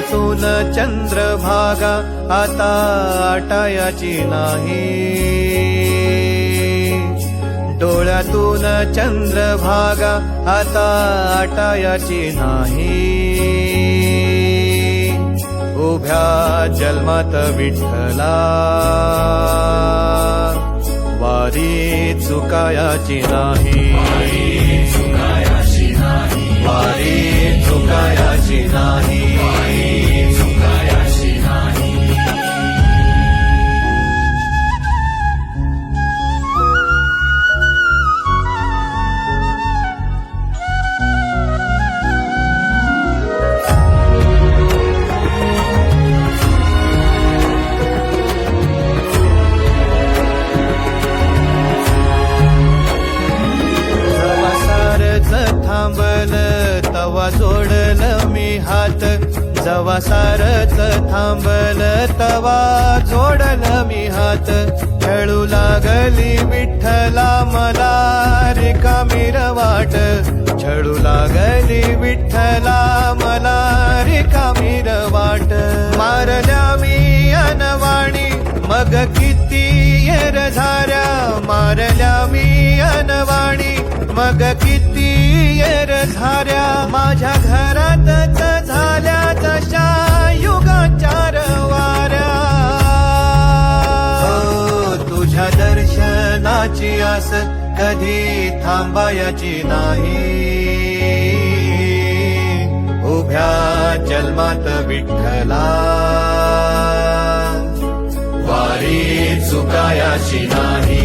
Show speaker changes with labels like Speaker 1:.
Speaker 1: डोळ्यातून चंद्रभागा आता आटायाची नाही, डोळ्यातून चंद्रभागा आता आटायाची नाही. उभ्या जन्मात विठ्ठला वारी चुकायाची नाही, वारी चुकायाची नाही. थांबल तवा जोडल मी हात, जवा सारच थांबल तवा जोडल मी हात. खेळू लागली विठ्ठला मला रिकामी वाट, छळू लागली विठ्ठला मला रिकामी वाट. मारल्या मी अनवाणी मग किती येर झाऱ्या, मारल्या मी अनवाणी मग किती येर झाऱ्या. माझ्या घरातच झाल्या तशा युगाचार वाऱ्या. तुझ्या दर्शनाची आस कधी थांबायची नाही, उभ्या जन्मात विठ्ठला वारी चुकायाची नाही.